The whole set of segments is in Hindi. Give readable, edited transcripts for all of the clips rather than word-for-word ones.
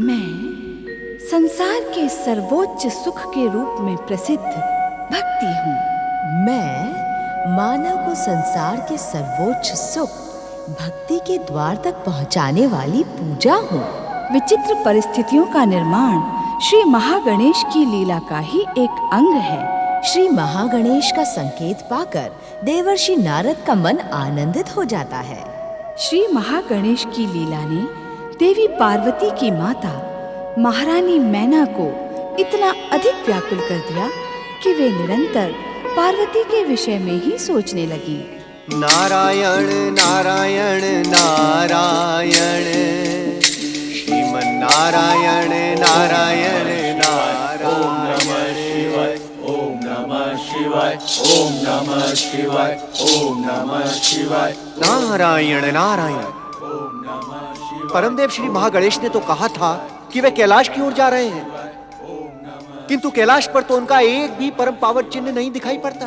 मैं संसार के सर्वोच्च सुख के रूप में प्रसिद्ध भक्ति हूँ। मैं मानव को संसार के सर्वोच्च सुख भक्ति के द्वार तक पहुँचाने वाली पूजा हूँ। विचित्र परिस्थितियों का निर्माण श्री महागणेश की लीला का ही एक अंग है। श्री महागणेश का संकेत पाकर देवर्षि नारद का मन आनंदित हो जाता है। श्री महागणेश की लीला ने देवी पार्वती की माता महारानी मैना को इतना अधिक व्याकुल कर दिया कि वे निरंतर पार्वती के विषय में ही सोचने लगी। नारायण नारायण नारायण श्रीमन नारायण नारायण नारायण। ओम नमः शिवाय, ओम नमः शिवाय, ओम नमः शिवाय, ओम नमः शिवाय। नारायण नारायण। ओम नमः शिवाय। परमदेव श्री महागणेश ने तो कहा था कि वे कैलाश की ओर जा रहे हैं, किंतु कैलाश पर तो उनका एक भी परम पावन चिन्ह नहीं दिखाई पड़ता।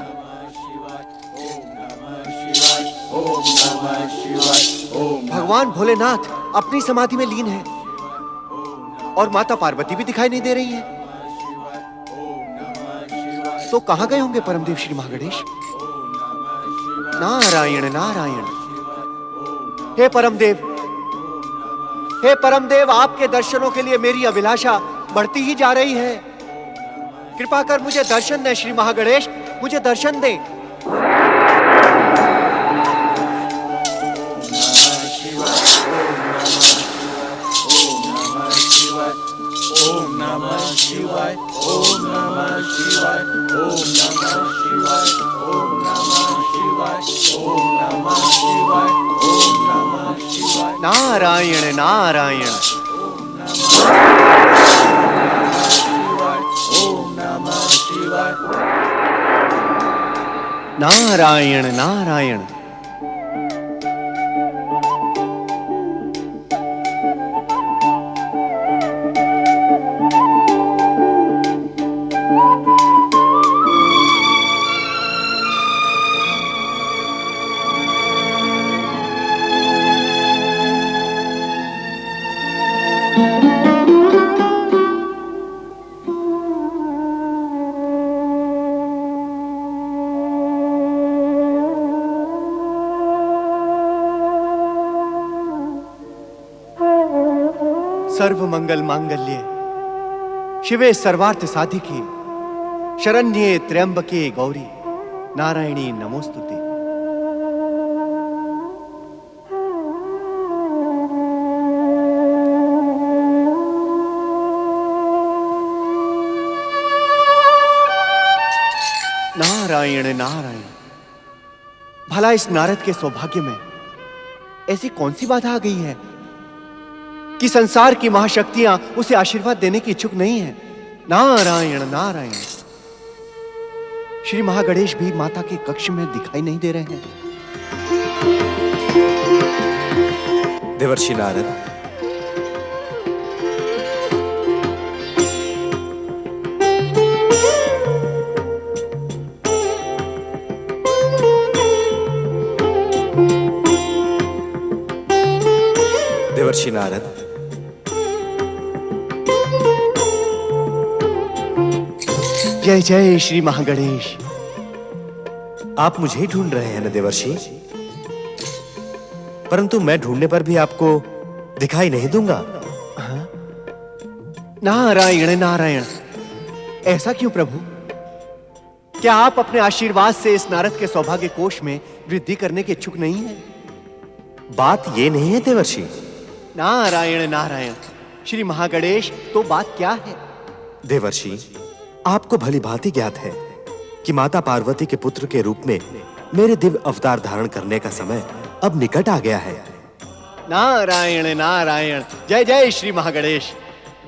भगवान भोलेनाथ अपनी समाधि में लीन है और माता पार्वती भी दिखाई नहीं दे रही है। तो कहां गए होंगे परमदेव श्री महागणेश? नारायण नारायण। हे परमदेव, हे परमदेव, आपके दर्शनों के लिए मेरी अभिलाषा बढ़ती ही जा रही है। कृपा कर मुझे दर्शन दें श्री महागणेश, मुझे दर्शन दें। ओम नमः शिवाय, ओम नमः शिवाय, ओम नमः शिवाय, ओम नमः शिवाय, ओम नमः शिवाय, ओम नमः शिवाय। नारायण नारायण। ओम नमः शिवाय। नारायण नारायण। सर्व मंगल मांगल्ये शिवे सर्वार्थ साधिके शरण्ये त्र्यंबके गौरी नारायणी नमोस्तुते। नारायण नारायण। भला इस नारद के सौभाग्य में ऐसी कौन सी बाधा आ गई है कि संसार की महाशक्तियां उसे आशीर्वाद देने की इच्छुक नहीं है? नारायण नारायण। श्री महागणेश भी माता के कक्ष में दिखाई नहीं दे रहे हैं। देवर्षि नारद, देवर्षि नारद, जय जय श्री महागणेश। आप मुझे ही ढूंढ रहे हैं ना देवर्षि? परंतु मैं ढूंढने पर भी आपको दिखाई नहीं दूंगा। नारायण नारायण। ऐसा क्यों प्रभु? क्या आप अपने आशीर्वाद से इस नारद के सौभाग्य कोष में वृद्धि करने के इच्छुक नहीं हैं? बात ये नहीं है देवर्षि। नारायण नारायण। श्री महागणेश, तो बात क्या है? देवर्षि, आपको भली भांति ज्ञात है कि माता पार्वती के पुत्र के रूप में मेरे दिव्य अवतार धारण करने का समय अब निकट आ गया है। नारायण नारायण। जय जय श्री महागणेश।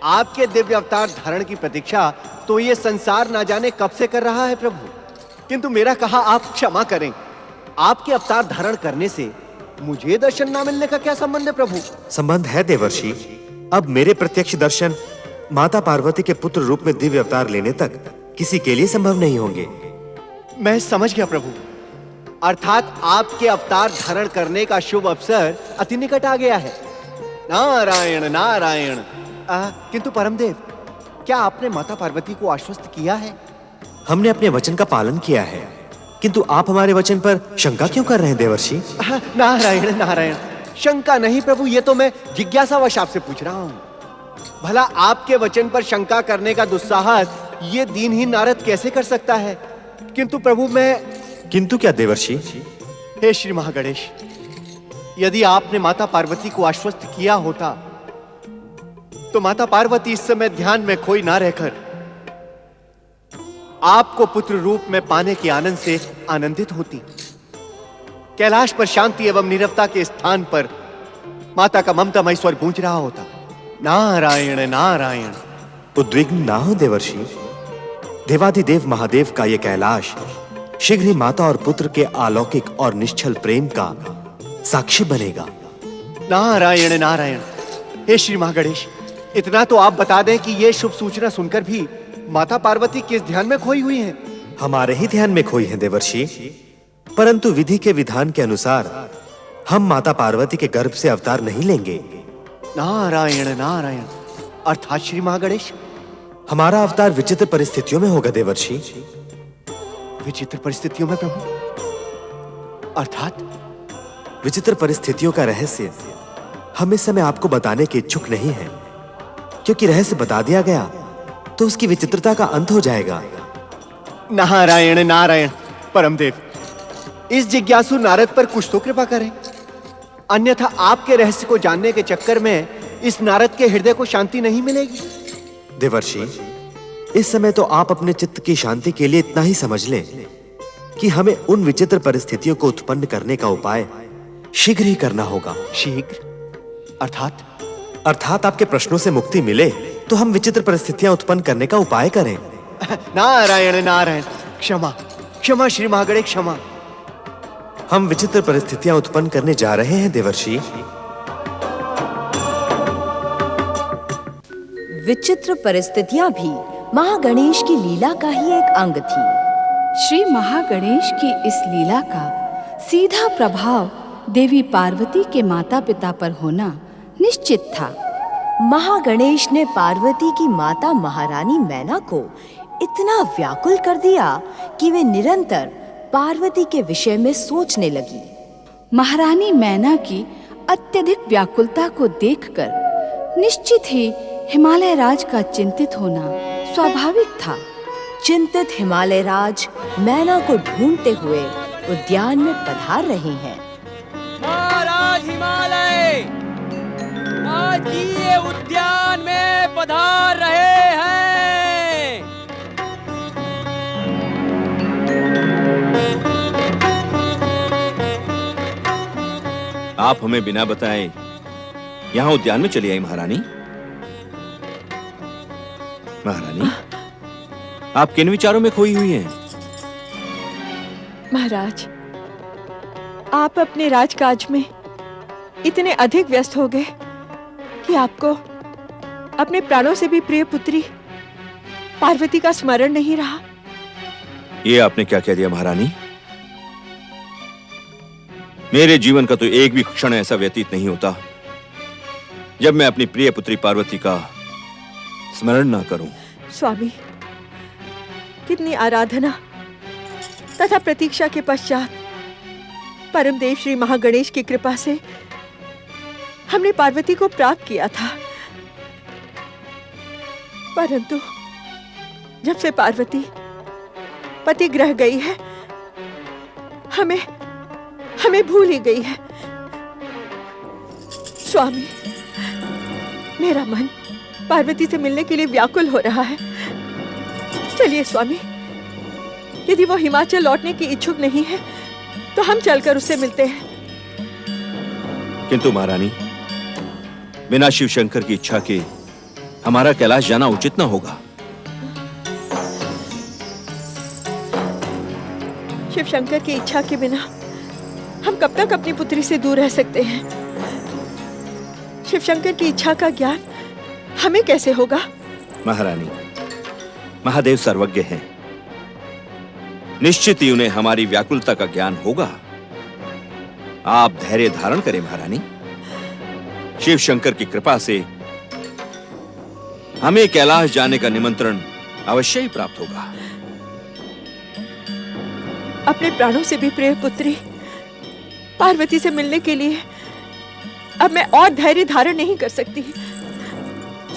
आपके दिव्य अवतार धारण की प्रतीक्षा तो ये संसार ना जाने कब से कर रहा है प्रभु, किंतु मेरा कहा आप क्षमा करें। आपके अवतार धारण करने से मुझे दर्शन ना मिलने का क्या संबंध है प्रभु? संबंध है देवर्षि। अब मेरे प्रत्यक्ष दर्शन माता पार्वती के पुत्र रूप में दिव्य अवतार लेने तक किसी के लिए संभव नहीं होंगे। मैं समझ गया प्रभु। अर्थात आपके अवतार धारण करने का शुभ अवसर अति निकट आ गया है। नारायण नारायण। किंतु परमदेव, क्या आपने माता पार्वती को आश्वस्त किया है? हमने अपने वचन का पालन किया है, किंतु आप हमारे वचन पर शंका क्यों कर रहे हैं देवर्षि? नारायण नारायण, शंका नहीं प्रभु, ये तो मैं जिज्ञासावश आपसे पूछ रहा हूं। भला आपके वचन पर शंका करने का दुस्साहस ये दीनहीन नारद कैसे कर सकता है? किंतु प्रभु मैं... किंतु क्या देवर्षि? हे श्री महागणेश, यदि आपने माता पार्वती को आश्वस्त किया होता तो माता पार्वती इस समय ध्यान में खोई ना रहकर आपको पुत्र रूप में पाने के आनंद से आनंदित होती। कैलाश पर शांति एवं नीरवता के स्थान पर माता का ममतामय स्वर गूंज रहा होता। नारायण नारायण। उद्विग्न ना हो देवर्षि, देवाधिदेव महादेव का यह कैलाश शीघ्र ही माता और पुत्र के अलौकिक और निश्चल प्रेम का साक्षी बनेगा। नारायण नारायण। हे श्री महागणेश, इतना तो आप बता दें कि यह शुभ सूचना सुनकर भी माता पार्वती किस ध्यान में खोई हुई हैं? हमारे ही ध्यान में खोई हैं देवर्षि, परंतु विधि के विधान के अनुसार हम माता पार्वती के गर्भ से अवतार नहीं लेंगे। नारायण नारायण। अर्थात श्री महागणेश, हमारा अवतार विचित्र परिस्थितियों में होगा देवर्षि। विचित्र परिस्थितियों में प्रभु? अर्थात? विचित्र परिस्थितियों का रहस्य हम इस समय आपको बताने के इच्छुक नहीं हैं, क्योंकि रहस्य बता दिया गया तो उसकी विचित्रता का अंत हो जाएगा। नारायण नारायण। परमदेव, इस जिज्ञासु नारद पर कुछ तो कृपा करें, अन्यथा आपके रहस्य को जानने के चक्कर में इस नारद के हृदय को शांति नहीं मिलेगी। देवर्षि, इस समय तो आप अपने चित्त की शांति के लिए इतना ही समझ लें कि हमें उन विचित्र परिस्थितियों को उत्पन्न करने का उपाय शीघ्र ही करना होगा। शीघ्र? अर्थात? अर्थात आपके प्रश्नों से मुक्ति मिले तो हम विचित्र परिस्थितियां उत्पन्न करने का उपाय करें। नारायण नारायण। क्षमा क्षमा श्री महागणेश, क्षमा। हम विचित्र परिस्थितियां उत्पन्न करने जा रहे हैं देवर्षि। विचित्र परिस्थितियां भी महागणेश की लीला का ही एक अंग थी। श्री महागणेश की इस लीला का सीधा प्रभाव देवी पार्वती के माता पिता पर होना निश्चित था। महागणेश ने पार्वती की माता महारानी मैना को इतना व्याकुल कर दिया कि वे निरंतर पार्वती के विषय में सोचने लगी। महारानी मैना की अत्यधिक व्याकुलता को देखकर निश्चित ही हिमालय राज का चिंतित होना स्वाभाविक था। चिंतित हिमालय राज मैना को ढूंढते हुए उद्यान में पधार रहे हैं। महाराज हिमालय आज ये उद्यान में पधार रहे हैं। आप हमें बिना बताए यहाँ उद्यान में चली आई महारानी। महारानी, आप किन विचारों में खोई हुई हैं? महाराज, आप अपने राजकाज में इतने अधिक व्यस्त हो गए कि आपको अपने प्राणों से भी प्रिय पुत्री पार्वती का स्मरण नहीं रहा। ये आपने क्या कह दिया महारानी? मेरे जीवन का तो एक भी क्षण ऐसा व्यतीत नहीं होता जब मैं अपनी प्रिय पुत्री पार्वती का स्मरण ना करूं। स्वामी, कितनी आराधना तथा प्रतीक्षा के पश्चात परमदेव श्री महागणेश की कृपा से हमने पार्वती को प्राप्त किया था, परंतु जब से पार्वती पति ग्रह गई है हमें भूल ही गई है। स्वामी, मेरा मन पार्वती से मिलने के लिए व्याकुल हो रहा है। चलिए स्वामी, यदि वो हिमाचल लौटने की इच्छुक नहीं है तो हम चलकर उससे मिलते हैं। किंतु महारानी, बिना शिव शंकर की इच्छा के हमारा कैलाश जाना उचित न होगा। शिव शंकर की इच्छा के बिना हम कब तक अपनी पुत्री से दूर रह सकते हैं? शिव शंकर की इच्छा का ज्ञान हमें कैसे होगा? महारानी, महादेव सर्वज्ञ हैं, निश्चित ही उन्हें हमारी व्याकुलता का ज्ञान होगा। आप धैर्य धारण करें महारानी। शिव शंकर की कृपा से हमें कैलाश जाने का निमंत्रण अवश्य ही प्राप्त होगा। अपने प्राणों से भी प्रिय पुत्री पार्वती से मिलने के लिए अब मैं और धैर्य धारण नहीं कर सकती।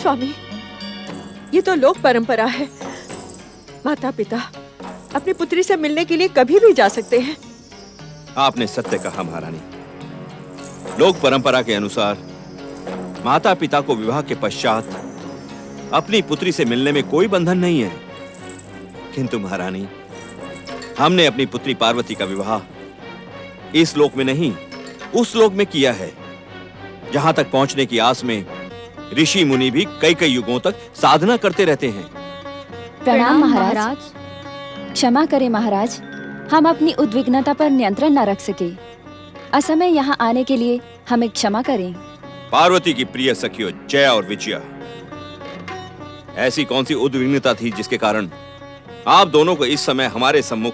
स्वामी, ये तो लोक परंपरा है। माता पिता अपनी पुत्री से मिलने के लिए कभी भी जा सकते हैं। आपने सत्य कहा महारानी। लोक परंपरा के अनुसार माता पिता को विवाह के पश्चात अपनी पुत्री से मिलने में कोई बंधन नहीं है, किंतु महारानी, हमने अपनी पुत्री पार्वती का विवाह इस लोक में नहीं, उस लोक में किया है जहां तक पहुंचने की आस में ऋषि मुनि भी कई कई युगों तक साधना करते रहते हैं। प्रणाम महाराज। क्षमा करें महाराज, हम अपनी उद्विग्नता पर नियंत्रण न रख सके। असमय यहाँ आने के लिए हमें क्षमा करें। पार्वती की प्रिय सखियों जया और विजया, ऐसी कौन सी उद्विग्नता थी जिसके कारण आप दोनों को इस समय हमारे सम्मुख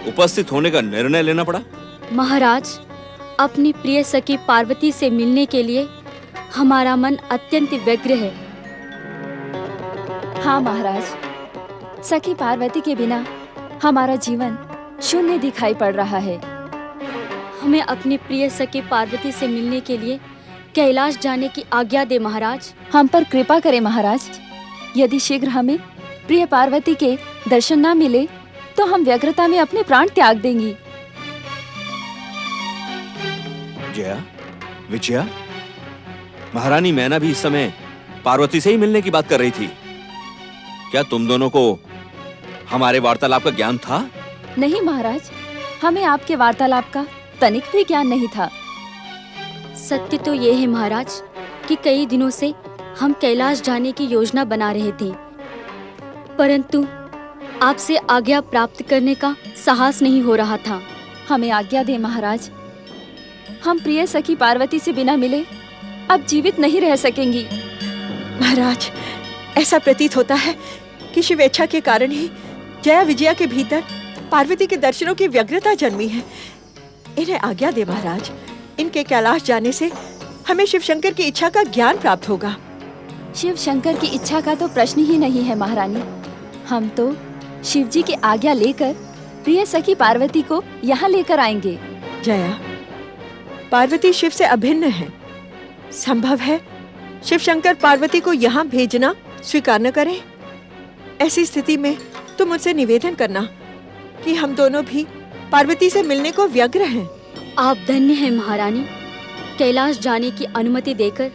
उपस्थित होने का निर्णय लेना पड़ा? महाराज, अपनी प्रिय सखी पार्वती से मिलने के लिए हमारा मन अत्यंत व्यग्र है। हाँ महाराज, सखी पार्वती के बिना हमारा जीवन शून्य दिखाई पड़ रहा है। हमें अपनी प्रिय सखी पार्वती से मिलने के लिए कैलाश जाने की आज्ञा दे महाराज। हम पर कृपा करें महाराज। यदि शीघ्र हमें प्रिय पार्वती के दर्शन न मिले तो हम व्यग्रता में अपने प्राण त्याग देंगी। जया, विजया, महारानी मैना भी इस समय पार्वती से ही मिलने की बात कर रही थी। क्या तुम दोनों को हमारे वार्तालाप का ज्ञान था? नहीं महाराज, हमें आपके वार्तालाप का तनिक भी ज्ञान नहीं था। सत्य तो ये है महाराज कि कई दिनों से हम कैलाश जाने की योजना बना रहे थे, परंतु आपसे आज्ञा प्राप्त करने का साहस नहीं हो रहा था। हमें आज्ञा दे महाराज। हम प्रिय सखी पार्वती से बिना मिले अब जीवित नहीं रह सकेंगी। महाराज, ऐसा प्रतीत होता है कि शिवेच्छा के कारण ही जया विजया के भीतर पार्वती के दर्शनों की व्यग्रता जन्मी है। इन्हें आज्ञा दे महाराज। इनके कैलाश जाने से हमें शिव शंकर की इच्छा का ज्ञान प्राप्त होगा। शिव शंकर की इच्छा का तो प्रश्न ही नहीं है महारानी। हम तो शिव जी की आज्ञा लेकर प्रिय सखी पार्वती को यहाँ लेकर आएंगे। जया, पार्वती शिव से अभिन्न है। संभव है शिव शंकर पार्वती को यहाँ भेजना स्वीकार न करें। ऐसी स्थिति में तुम मुझसे निवेदन करना कि हम दोनों भी पार्वती से मिलने को व्यग्र हैं। आप धन्य हैं महारानी। कैलाश जाने की अनुमति देकर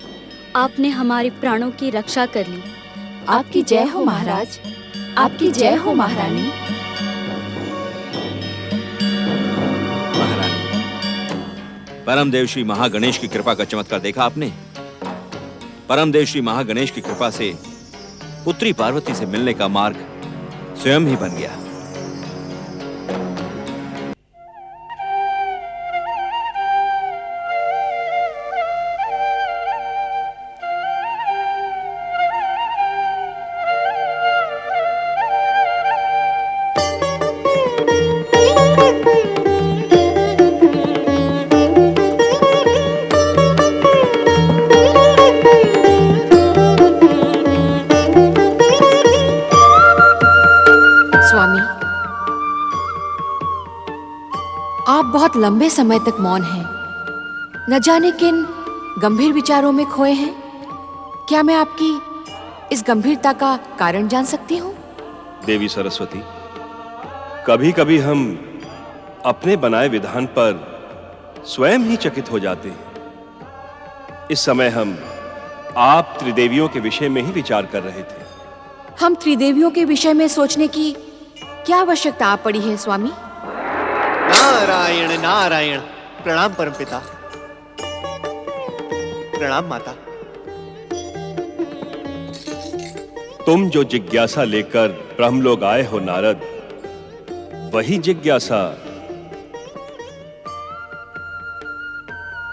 आपने हमारे प्राणों की रक्षा कर ली। आपकी जय हो महाराज। आपकी जय हो महारानी। महारानी, परमदेव श्री महागणेश की कृपा का चमत्कार देखा आपने? परमदेव श्री महागणेश की कृपा से पुत्री पार्वती से मिलने का मार्ग स्वयं ही बन गया। स्वामी, आप बहुत लंबे समय तक मौन हैं। न जाने किन गंभीर विचारों में खोए हैं। क्या मैं आपकी इस गंभीरता का कारण जान सकती हूँ? देवी सरस्वती, कभी कभी हम अपने बनाए विधान पर स्वयं ही चकित हो जाते हैं। इस समय हम आप त्रिदेवियों के विषय में ही विचार कर रहे थे। हम त्रिदेवियों के विषय में सोचने की क्या आवश्यकता आप पड़ी है स्वामी? नारायण नारायण। प्रणाम परमपिता। प्रणाम माता। तुम जो जिज्ञासा लेकर ब्रह्मलोक आए हो नारद, वही जिज्ञासा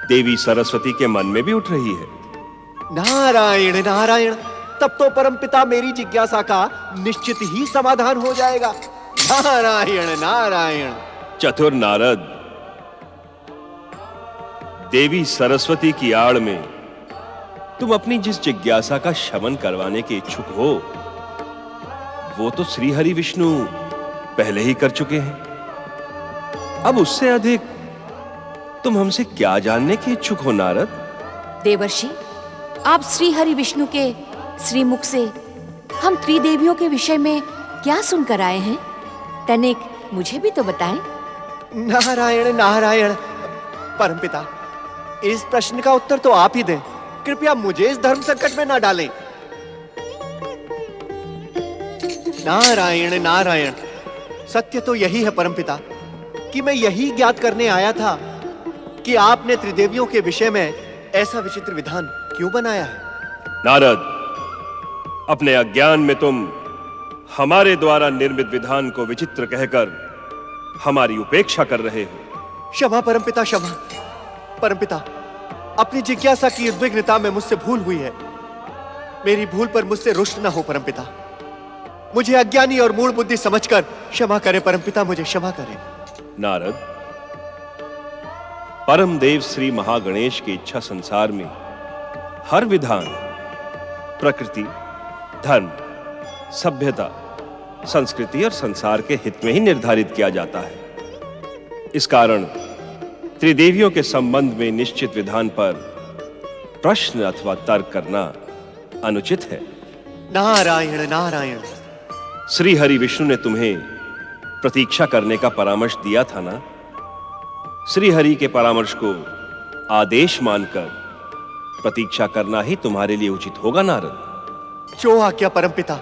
देवी सरस्वती के मन में भी उठ रही है। नारायण नारायण। तब तो परमपिता मेरी जिज्ञासा का निश्चित ही समाधान हो जाएगा। नारायण नारायण। चतुर नारद, देवी सरस्वती की आड़ में तुम अपनी जिस जिज्ञासा का शमन करवाने के इच्छुक हो वो तो श्री हरि विष्णु पहले ही कर चुके हैं। अब उससे अधिक तुम हमसे क्या जानने के इच्छुक हो नारद? देवर्षि, आप श्री हरि विष्णु के श्रीमुख से हम त्रिदेवियों के विषय में क्या सुनकर आए हैं? तनिक मुझे भी तो बताएं। नारायण नारायण परमपिता, इस प्रश्न का उत्तर तो आप ही दें। कृपया मुझे इस धर्म संकट में ना डालें। नारायण नारायण, सत्य तो यही है परमपिता कि मैं यही ज्ञात करने आया था कि आपने त्रिदेवियों के विषय में ऐसा विचित्र विधान क्यों बनाया है। नारद, अपने अज्ञान में तुम हमारे द्वारा निर्मित विधान को विचित्र कहकर हमारी उपेक्षा कर रहे हो। क्षमा परमपिता, क्षमा परमपिता। अपनी जिज्ञासा की उद्विग्नता में मुझसे भूल हुई है। मेरी भूल पर मुझसे रुष्ट न हो परमपिता। मुझे अज्ञानी और मूढ़ बुद्धि समझकर क्षमा करें परमपिता, मुझे क्षमा करें। नारद, परम देव श्री महागणेश की इच्छा संसार में हर विधान प्रकृति, धर्म, सभ्यता, संस्कृति और संसार के हित में ही निर्धारित किया जाता है। इस कारण त्रिदेवियों के संबंध में निश्चित विधान पर प्रश्न अथवा तर्क करना अनुचित है। नारायण नारायण। श्री हरि विष्णु ने तुम्हें प्रतीक्षा करने का परामर्श दिया था ना? श्री हरि के परामर्श को आदेश मानकर प्रतीक्षा करना ही तुम्हारे लिए उचित होगा नारद। जो आज्ञा परमपिता।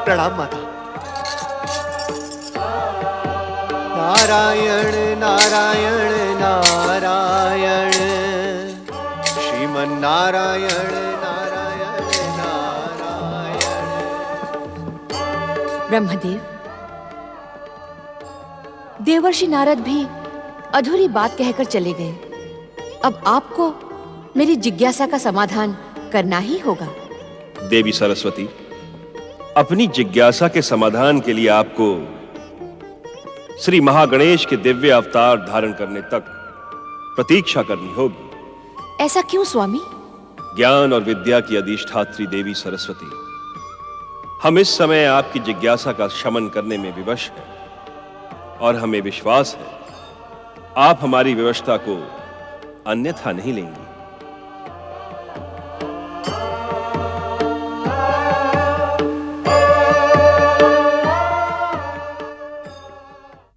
प्रणाम माता। नारायण नारायण नारायण, श्रीमन नारायण नारायण नारायण। ब्रह्मदेव, देवर्षि नारद भी अधूरी बात कहकर चले गए। अब आपको मेरी जिज्ञासा का समाधान करना ही होगा। देवी सरस्वती, अपनी जिज्ञासा के समाधान के लिए आपको श्री महागणेश के दिव्य अवतार धारण करने तक प्रतीक्षा करनी होगी। ऐसा क्यों स्वामी? ज्ञान और विद्या की अधिष्ठात्री देवी सरस्वती, हम इस समय आपकी जिज्ञासा का शमन करने में विवश हैं और हमें विश्वास है आप हमारी व्यवस्था को अन्यथा नहीं लेंगे।